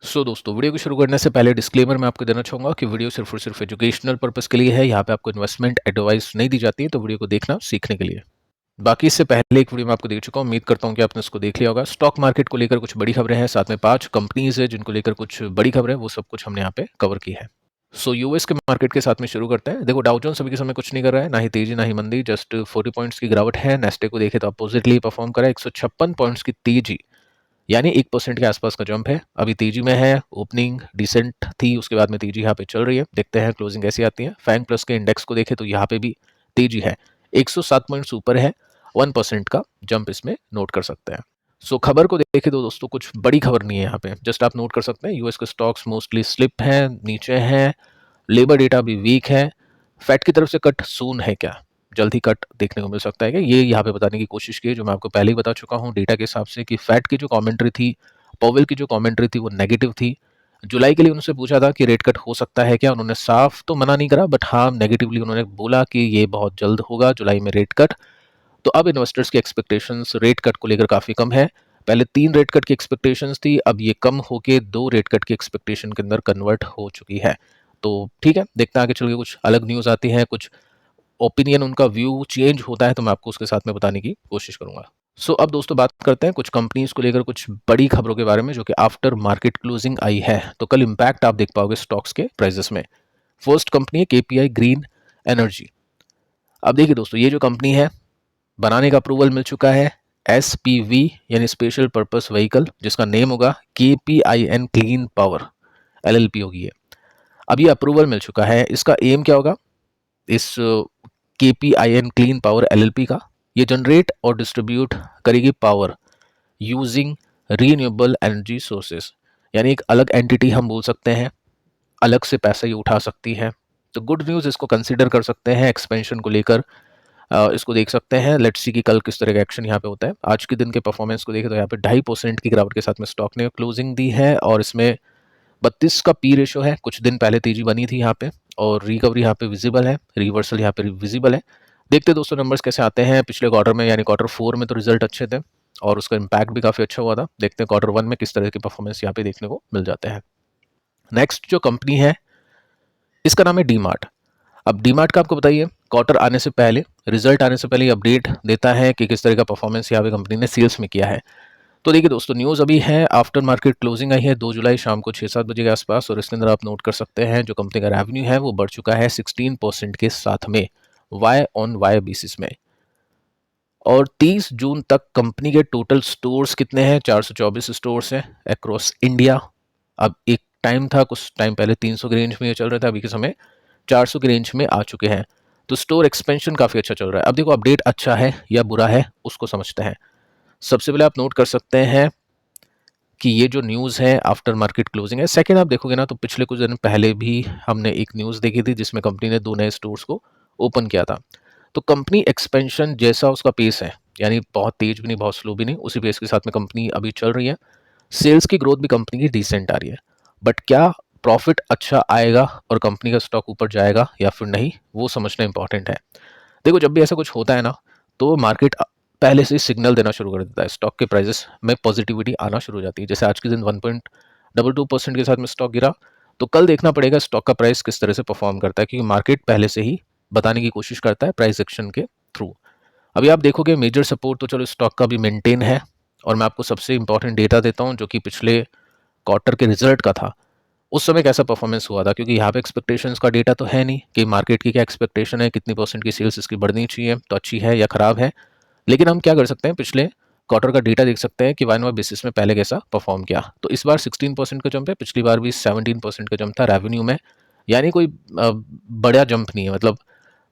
दोस्तों वीडियो को शुरू करने से पहले डिस्क्लेमर मैं आपको देना चाहूँगा कि वीडियो सिर्फ और सिर्फ एजुकेशनल पर्पस के लिए है। यहाँ पे आपको इन्वेस्टमेंट एडवाइस नहीं दी जाती है, तो वीडियो को देखना सीखने के लिए। बाकी इससे पहले एक वीडियो मैं आपको दे चुका हूँ, उम्मीद करता हूँ कि आपने उसको देख लिया होगा। स्टॉक मार्केट को लेकर कुछ बड़ी खबरें हैं, साथ में 5 कंपनीज है जिनको लेकर कुछ बड़ी खबरें, वो सब कुछ हमने यहाँ पे कवर की है। यूएस के मार्केट के साथ में शुरू करते हैं। देखो डाउ जोन्स अभी के समय कुछ नहीं कर रहा है, ना ही तेजी ना ही मंदी, जस्ट 40 पॉइंट्स की गिरावट है। नेस्डैक को देखे तो अपोजिटली परफॉर्म करा है, 156 पॉइंट्स की तेजी, यानी 1% के आसपास का जंप है। अभी तेजी में है, ओपनिंग डिसेंट थी, उसके बाद में तेजी यहाँ पे चल रही है। देखते हैं क्लोजिंग कैसी आती है। फैंग प्लस के इंडेक्स को देखें तो यहाँ पे भी तेजी है, 107 पॉइंट्स ऊपर है, 1% का जंप इसमें नोट कर सकते हैं। खबर को देखें तो दोस्तों कुछ बड़ी खबर नहीं है यहाँ पे, जस्ट आप नोट कर सकते हैं यूएस के स्टॉक्स मोस्टली स्लिप हैं, नीचे हैं। लेबर डेटा भी वीक है। फेड की तरफ से कट सून है क्या, जल्द ही कट देखने को मिल सकता है क्या, ये यहाँ पे बताने की कोशिश की है, जो मैं आपको पहले ही बता चुका हूँ डेटा के हिसाब से कि फेड की जो कमेंट्री थी, पॉवेल की जो कमेंट्री थी वो नेगेटिव थी। जुलाई के लिए उनसे पूछा था कि रेट कट हो सकता है क्या, उन्होंने साफ तो मना नहीं करा, बट हाँ नेगेटिवली उन्होंने बोला कि ये बहुत जल्द होगा जुलाई में रेट कट। तो अब इन्वेस्टर्स की एक्सपेक्टेशंस रेट कट को लेकर काफ़ी कम है। पहले 3 रेट कट की एक्सपेक्टेशंस थी, अब ये कम होके 2 रेट कट की एक्सपेक्टेशन के अंदर कन्वर्ट हो चुकी है। तो ठीक है, देखते हैं आगे चल के कुछ अलग न्यूज़ आती है, कुछ ओपिनियन, उनका व्यू चेंज होता है तो मैं आपको उसके साथ में बताने की कोशिश करूंगा। अब दोस्तों बात करते हैं कुछ कंपनीज को लेकर कुछ बड़ी खबरों के बारे में जो कि आफ्टर मार्केट क्लोजिंग आई है। तो कल इंपैक्ट आप देख पाओगे स्टॉक्स के प्राइसेस में। फर्स्ट कंपनी है केपीआई ग्रीन एनर्जी। अब देखिए दोस्तों, ये जो कंपनी है, बनाने का अप्रूवल मिल चुका है। एसपीवी यानी स्पेशल पर्पस व्हीकल, जिसका नेम होगा केपीआईएन क्लीन पावर एलएलपी होगी ये। अब ये अप्रूवल मिल चुका है। इसका एम क्या होगा इस केपीआईएन क्लीन पावर एलएलपी का? ये जनरेट और डिस्ट्रीब्यूट करेगी power using renewable energy sources, यानी एक अलग एंटिटी हम बोल सकते हैं, अलग से पैसा ये उठा सकती है। तो गुड न्यूज़, इसको कंसीडर कर सकते हैं एक्सपेंशन को लेकर। इसको देख सकते हैं, लेट्स सी कि कल किस तरह का एक्शन यहाँ पे होता है। आज के दिन के परफॉर्मेंस को देखें तो यहाँ पे 2.5% की गिरावट के साथ में स्टॉक ने क्लोजिंग दी है, और इसमें 32 का पी रेशो है। कुछ दिन पहले तेजी बनी थी यहाँ पे, और रिकवरी यहाँ पे विजिबल है, रिवर्सल यहाँ पे विजिबल है। देखते दोस्तों नंबर्स कैसे आते हैं। पिछले क्वार्टर में यानी Q4 में तो रिजल्ट अच्छे थे और उसका इम्पैक्ट भी काफ़ी अच्छा हुआ था। देखते हैं Q1 में किस तरह के परफॉर्मेंस यहाँ पे देखने को मिल जाते हैं। नेक्स्ट जो कंपनी है, इसका नाम है डीमार्ट। अब डीमार्ट का आपको बताइए, क्वार्टर आने से पहले, रिजल्ट आने से पहले अपडेट देता है कि किस तरह का परफॉर्मेंस यहाँ पे कंपनी ने सेल्स में किया है। तो देखिए दोस्तों, न्यूज़ अभी है, आफ्टर मार्केट क्लोजिंग आई है 2 जुलाई शाम को 6-7 बजे के आसपास, और इसके अंदर आप नोट कर सकते हैं जो कंपनी का रेवेन्यू है वो बढ़ चुका है 16% के साथ में वाई ऑन वाई बेसिस में। और 30 जून तक कंपनी के टोटल स्टोर्स कितने हैं? 424 स्टोर्स हैं अक्रॉस इंडिया। अब एक टाइम था, कुछ टाइम पहले 300 की रेंज में ये चल रहा था, अभी के समय 400 की रेंज में आ चुके हैं। तो स्टोर एक्सपेंशन काफ़ी अच्छा चल रहा है। अब देखो अपडेट अच्छा है या बुरा है, उसको समझते हैं। सबसे पहले आप नोट कर सकते हैं कि ये जो न्यूज़ है आफ्टर मार्केट क्लोजिंग है। सेकंड आप देखोगे ना, तो पिछले कुछ दिन पहले भी हमने एक न्यूज़ देखी थी जिसमें कंपनी ने 2 नए स्टोर्स को ओपन किया था। तो कंपनी एक्सपेंशन जैसा उसका पेस है, यानी बहुत तेज भी नहीं बहुत स्लो भी नहीं, उसी पेस के साथ में कंपनी अभी चल रही है। सेल्स की ग्रोथ भी कंपनी की डिसेंट आ रही है, बट क्या प्रॉफिट अच्छा आएगा और कंपनी का स्टॉक ऊपर जाएगा या फिर नहीं, वो समझना इंपॉर्टेंट है। देखो जब भी ऐसा कुछ होता है ना, तो मार्केट पहले से सिग्नल देना शुरू कर देता है, स्टॉक के प्राइसेस में पॉजिटिविटी आना शुरू हो जाती है। जैसे आज के दिन 1.22% के साथ में स्टॉक गिरा, तो कल देखना पड़ेगा स्टॉक का प्राइस किस तरह से परफॉर्म करता है, क्योंकि मार्केट पहले से ही बताने की कोशिश करता है प्राइस एक्शन के थ्रू। अभी आप देखोगे मेजर सपोर्ट तो चलो स्टॉक का भी मेंटेन है, और मैं आपको सबसे इंपॉर्टेंट डेटा देता हूँ जो कि पिछले क्वार्टर के रिजल्ट का था। उस समय कैसा परफॉर्मेंस हुआ था, क्योंकि यहाँ पे एक्सपेक्टेशंस का डेटा तो है नहीं कि मार्केट की क्या एक्सपेक्टेशन है, कितनी परसेंट की सेल्स इसकी बढ़नी चाहिए, तो अच्छी है या खराब है। लेकिन हम क्या कर सकते हैं, पिछले क्वार्टर का डेटा देख सकते हैं कि वाई वाई बेसिस में पहले कैसा परफॉर्म किया। तो इस बार 16% का जंप है, पिछली बार भी 17% का जंप था रेवेन्यू में, यानी कोई बड़ा जंप नहीं है, मतलब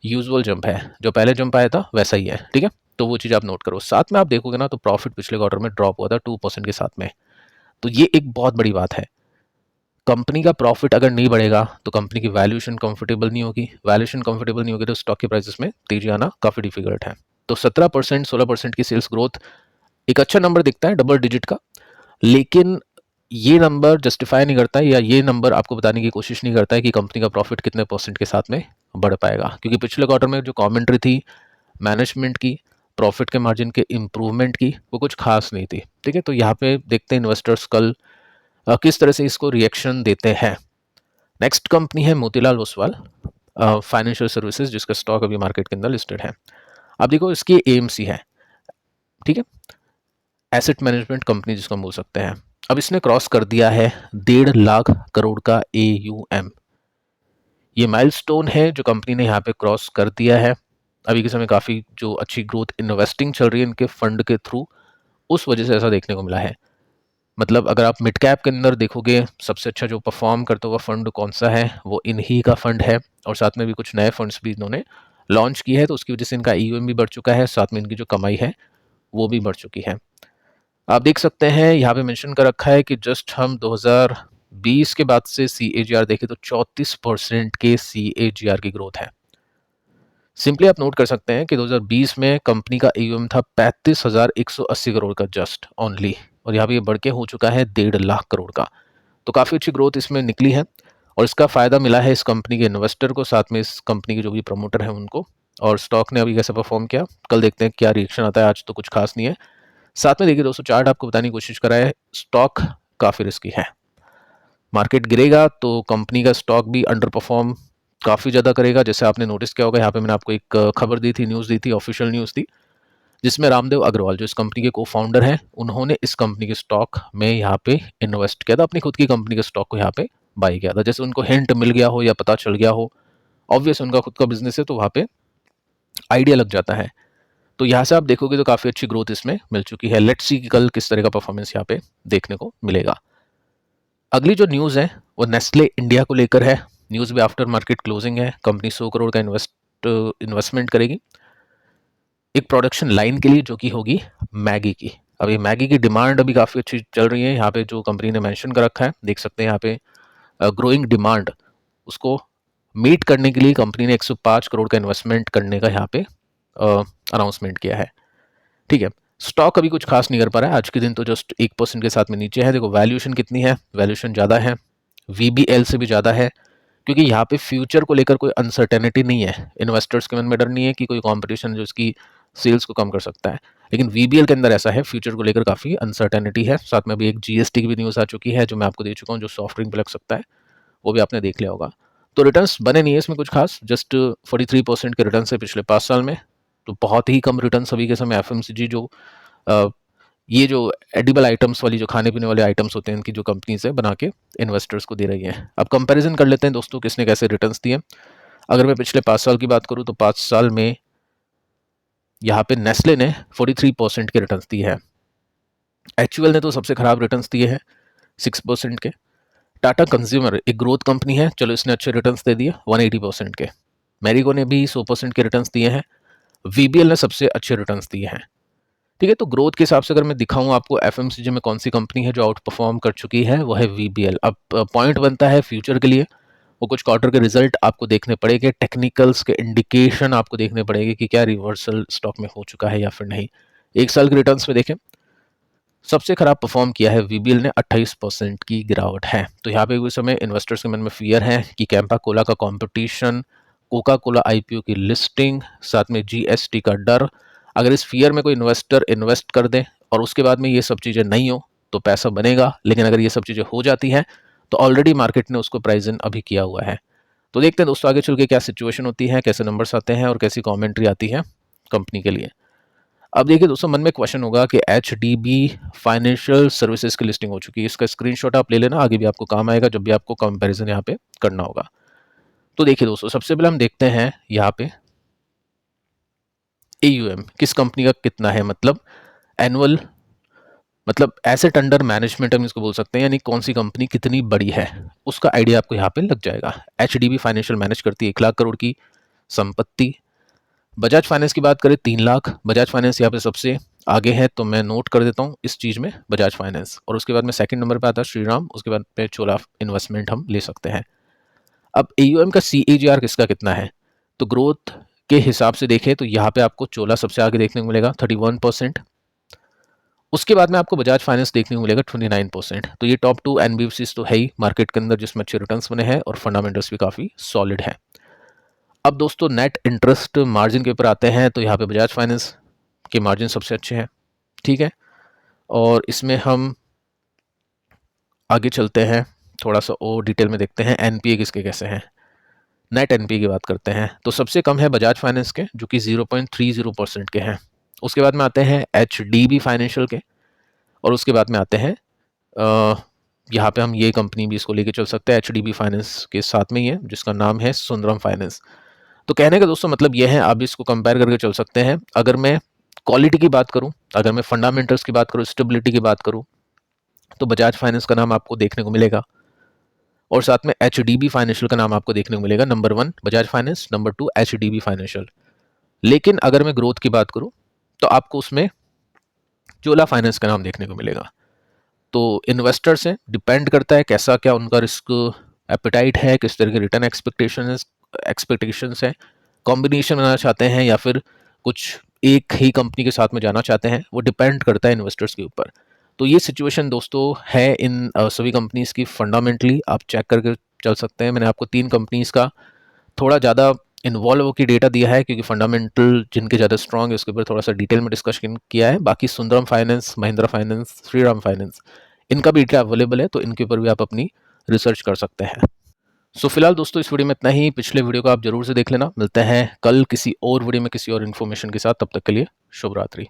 यूजुअल जंप है, जो पहले जंप आया था वैसा ही है। ठीक है, तो वो चीज़ आप नोट करो। साथ में आप देखोगे ना, तो प्रॉफिट पिछले क्वार्टर में ड्रॉप हुआ था 2% के साथ में। तो ये एक बहुत बड़ी बात है। कंपनी का प्रॉफिट अगर नहीं बढ़ेगा तो कंपनी की वैल्यूएशन कंफर्टेबल नहीं होगी, वैल्यूएशन कंफर्टेबल नहीं होगी तो स्टॉक के प्राइसेस में तेजी आना काफ़ी डिफिकल्ट है। तो 17% 16% की सेल्स ग्रोथ एक अच्छा नंबर दिखता है डबल डिजिट का, लेकिन ये नंबर जस्टिफाई नहीं करता है, या ये नंबर आपको बताने की कोशिश नहीं करता है कि कंपनी का प्रॉफिट कितने परसेंट के साथ में बढ़ पाएगा। क्योंकि पिछले क्वार्टर में जो कमेंट्री थी मैनेजमेंट की, प्रॉफिट के मार्जिन के इम्प्रूवमेंट की, वो कुछ खास नहीं थी। ठीक है, तो यहाँ पे देखते हैं इन्वेस्टर्स कल किस तरह से इसको रिएक्शन देते हैं। नेक्स्ट कंपनी है मोतीलाल ओसवाल फाइनेंशियल सर्विसेज, जिसका स्टॉक अभी मार्केट के अंदर लिस्टेड है। अब देखो इसकी एएमसी है, ठीक है, एसेट मैनेजमेंट कंपनी जिसको हम बोल सकते हैं। अब इसने क्रॉस कर दिया है 1.5 लाख करोड़ का AUM। ये माइलस्टोन है जो कंपनी ने यहाँ पे क्रॉस कर दिया है। अभी के समय काफ़ी जो अच्छी ग्रोथ इन्वेस्टिंग चल रही है इनके फंड के थ्रू, उस वजह से ऐसा देखने को मिला है। मतलब अगर आप मिड कैप के अंदर देखोगे सबसे अच्छा जो परफॉर्म करता हुआ फंड कौन सा है, वो इन्हीं का फंड है। और साथ में भी कुछ नए फंड्स भी इन्होंने लॉन्च किए हैं, तो उसकी वजह से इनका AUM भी बढ़ चुका है, साथ में इनकी जो कमाई है वो भी बढ़ चुकी है। आप देख सकते हैं यहाँ पे मेंशन कर रखा है कि जस्ट हम 2020 के बाद से CAGR देखें तो 34% के CAGR की ग्रोथ है। सिंपली आप नोट कर सकते हैं कि 2020 में कंपनी का AUM था 35,180 करोड़ का जस्ट ओनली, और यहाँ पे ये बढ़ के हो चुका है 1.5 लाख करोड़ का। तो काफ़ी अच्छी ग्रोथ इसमें निकली है, और इसका फ़ायदा मिला है इस कंपनी के इन्वेस्टर को, साथ में इस कंपनी के जो भी प्रमोटर हैं उनको। और स्टॉक ने अभी कैसे परफॉर्म किया, कल देखते हैं क्या रिएक्शन आता है। आज तो कुछ खास नहीं है। साथ में देखिए दोस्तों, चार्ट आपको बताने की कोशिश करा है, स्टॉक काफ़ी रिस्की है। मार्केट गिरेगा तो कंपनी का स्टॉक भी अंडर परफॉर्म काफ़ी ज़्यादा करेगा। जैसे आपने नोटिस किया होगा, यहाँ पे मैंने आपको एक खबर दी थी, न्यूज़ दी थी, ऑफिशियल न्यूज़ थी, जिसमें रामदेव अग्रवाल जो इस कंपनी के को फाउंडर हैं, उन्होंने इस कंपनी के स्टॉक में यहाँ पे इन्वेस्ट किया था, अपनी खुद की कंपनी के स्टॉक को यहाँ पे बाई किया था। जैसे उनको हिंट मिल गया हो या पता चल गया हो, ऑब्वियस उनका खुद का बिजनेस है तो वहाँ पे आइडिया लग जाता है। तो यहाँ से आप देखोगे तो काफ़ी अच्छी ग्रोथ इसमें मिल चुकी है। लेट्स सी कि कल किस तरह का परफॉर्मेंस यहाँ पे देखने को मिलेगा। अगली जो न्यूज़ है वो नेस्ले इंडिया को लेकर है। न्यूज़ भी आफ्टर मार्केट क्लोजिंग है। कंपनी 100 करोड़ का इन्वेस्टमेंट करेगी एक प्रोडक्शन लाइन के लिए, जो कि होगी मैगी की। अब ये मैगी की डिमांड अभी काफ़ी अच्छी चल रही है। यहाँ पे जो कंपनी ने मेंशन कर रखा है, देख सकते हैं यहाँ पे ग्रोइंग डिमांड, उसको मीट करने के लिए कंपनी ने 105 करोड़ का इन्वेस्टमेंट करने का यहाँ पे अनाउंसमेंट किया है। ठीक है, स्टॉक अभी कुछ खास नहीं कर पा रहा है। आज के दिन तो जस्ट 1% के साथ में नीचे है। देखो वैल्यूएशन कितनी है, वैल्यूएशन ज़्यादा है, VBL से भी ज़्यादा है, क्योंकि यहाँ पे फ्यूचर को लेकर कोई अनसर्टेनिटी नहीं है। इन्वेस्टर्स के मन में डर नहीं है कि कोई कंपटीशन जो इसकी सेल्स को कम कर सकता है, लेकिन VBL के अंदर ऐसा है, फ्यूचर को लेकर काफ़ी अनसर्टेनिटी है। साथ में अभी एक GST की भी न्यूज़ आ चुकी है जो मैं आपको दे चुका हूँ, जो सॉफ्ट ड्रिंक पे लग सकता है, वो भी आपने देख लिया होगा। तो रिटर्न्स बने नहीं है इसमें कुछ खास, जस्ट 43% के रिटर्न है पिछले 5 साल में। तो बहुत ही कम रिटर्न अभी के समय FMCG जो ये जो एडिबल आइटम्स वाली, जो खाने पीने वाले आइटम्स होते हैं, इनकी जो कंपनीज है बना के इन्वेस्टर्स को दे रही हैं। अब कंपैरिजन कर लेते हैं दोस्तों, किसने कैसे रिटर्न्स दिए। अगर मैं पिछले 5 साल की बात करूं तो 5 साल में यहाँ पे नेस्ले ने 43% के रिटर्न्स दिए हैं। HUL ने तो सबसे खराब रिटर्न्स दिए हैं 6% के। टाटा कंज्यूमर एक ग्रोथ कंपनी है, चलो इसने अच्छे रिटर्न्स दे दिए 180% के। मैरिको ने भी 100% के रिटर्न्स दिए हैं। VBL ने सबसे अच्छे रिटर्न्स दिए हैं। ठीक है, तो ग्रोथ के हिसाब से अगर मैं दिखाऊं आपको FMCG में कौन सी कंपनी है जो आउट परफॉर्म कर चुकी है, वो है VBL। अब पॉइंट बनता है फ्यूचर के लिए, वो कुछ क्वार्टर के रिजल्ट आपको देखने पड़ेंगे, टेक्निकल्स के इंडिकेशन आपको देखने पड़ेंगे कि क्या रिवर्सल स्टॉक में हो चुका है या फिर नहीं। एक साल के रिटर्न्स में देखें, सबसे खराब परफॉर्म किया है VBL ने, 28% की गिरावट है। तो यहाँ पे उस समय इन्वेस्टर्स के मन में फियर है कि कैंपा कोला का कंपटीशन, कोका कोला IPO की लिस्टिंग, साथ में GST का डर। अगर इस फियर में कोई इन्वेस्टर इन्वेस्ट कर दे और उसके बाद में ये सब चीज़ें नहीं हो तो पैसा बनेगा, लेकिन अगर ये सब चीज़ें हो जाती हैं तो ऑलरेडी मार्केट ने उसको प्राइस इन अभी किया हुआ है। तो देखते हैं दोस्तों आगे चल के क्या सिचुएशन होती है, कैसे नंबर्स आते हैं और कैसी कॉमेंट्री आती है कंपनी के लिए। अब देखिए दोस्तों, मन में क्वेश्चन होगा कि HDB फाइनेंशियल सर्विसेज की लिस्टिंग हो चुकी है। इसका स्क्रीनशॉट आप ले लेना, आगे भी आपको काम आएगा जब भी आपको कंपैरिजन यहाँ पे करना होगा। तो देखिए दोस्तों, सबसे पहले हम देखते हैं यहाँ पे AUM किस कंपनी का कितना है, मतलब एनुअल, मतलब एसेट अंडर मैनेजमेंट हम इसको बोल सकते हैं, यानी कौन सी कंपनी कितनी बड़ी है, उसका आइडिया आपको यहाँ पे लग जाएगा। HDB फाइनेंशियल मैनेज करती है 1 लाख करोड़ की संपत्ति। बजाज फाइनेंस की बात करें 3 लाख, बजाज फाइनेंस यहाँ पे सबसे आगे है, तो मैं नोट कर देता हूँ इस चीज़ में बजाज फाइनेंस। और उसके बाद में सेकंड नंबर पे आता है श्रीराम, उसके बाद पे चोला इन्वेस्टमेंट हम ले सकते हैं। अब AUM का CAGR किसका कितना है, तो ग्रोथ के हिसाब से देखें तो यहाँ पे आपको चोला सबसे आगे देखने को मिलेगा 31%। उसके बाद में आपको बजाज फाइनेंस देखने को मिलेगा 29%। तो ये टॉप 2 NBFCs तो है ही मार्केट के अंदर जिसमें अच्छे रिटर्न्स बने हैं और फंडामेंटल्स भी काफ़ी सॉलिड है। अब दोस्तों नेट इंटरेस्ट मार्जिन के ऊपर आते हैं, तो यहाँ पे बजाज फाइनेंस के मार्जिन सबसे अच्छे हैं। ठीक है, और इसमें हम आगे चलते हैं, थोड़ा सा और डिटेल में देखते हैं एनपीए किसके कैसे हैं। नेट एनपीए की बात करते हैं तो सबसे कम है बजाज फाइनेंस के, जो कि 0.30% के हैं। उसके बाद में आते हैं एचडीबी फाइनेंशियल के, और उसके बाद में आते हैं यहाँ पे हम ये कंपनी भी इसको लेके चल सकते हैं एचडीबी फाइनेंस के साथ में ही है, जिसका नाम है सुंदरम फाइनेंस। तो कहने का दोस्तों मतलब ये है, आप इसको कंपेयर करके चल सकते हैं। अगर मैं क्वालिटी की बात करूं, अगर मैं फंडामेंटल्स की बात करूं, स्टेबिलिटी की बात करूं, तो बजाज फाइनेंस का नाम आपको देखने को मिलेगा, और साथ में एचडीबी फाइनेंशियल का नाम आपको देखने को मिलेगा। Number 1 Bajaj finance, number 2 HDB financial. लेकिन अगर मैं ग्रोथ की बात करूं तो आपको उसमें चोला फाइनेंस का नाम देखने को मिलेगा। तो इन्वेस्टर से डिपेंड करता है कैसा क्या उनका रिस्क एपेटाइट है, किस तरह के रिटर्न एक्सपेक्टेशंस है, कॉम्बिनेशन बनाना चाहते हैं या फिर कुछ एक ही कंपनी के साथ में जाना चाहते हैं, वो डिपेंड करता है इन्वेस्टर्स के ऊपर। तो ये सिचुएशन दोस्तों है इन सभी कंपनीज़ की। फंडामेंटली आप चेक करके चल सकते हैं। मैंने आपको 3 कंपनीज़ का थोड़ा ज़्यादा इन्वॉल्व होकर डेटा दिया है, क्योंकि फंडामेंटल जिनके ज़्यादा स्ट्रॉन्ग है उसके ऊपर थोड़ा सा डिटेल में डिस्कशन किया है। बाकी Sundaram finance, Mahindra finance, Shriram finance, इनका भी डेटा अवेलेबल है, तो इनके ऊपर भी आप अपनी रिसर्च कर सकते हैं। सो फिलहाल दोस्तों इस वीडियो में इतना ही। पिछले वीडियो को आप जरूर से देख लेना। मिलते हैं कल किसी और वीडियो में किसी और इन्फॉर्मेशन के साथ। तब तक के लिए शुभ रात्रि।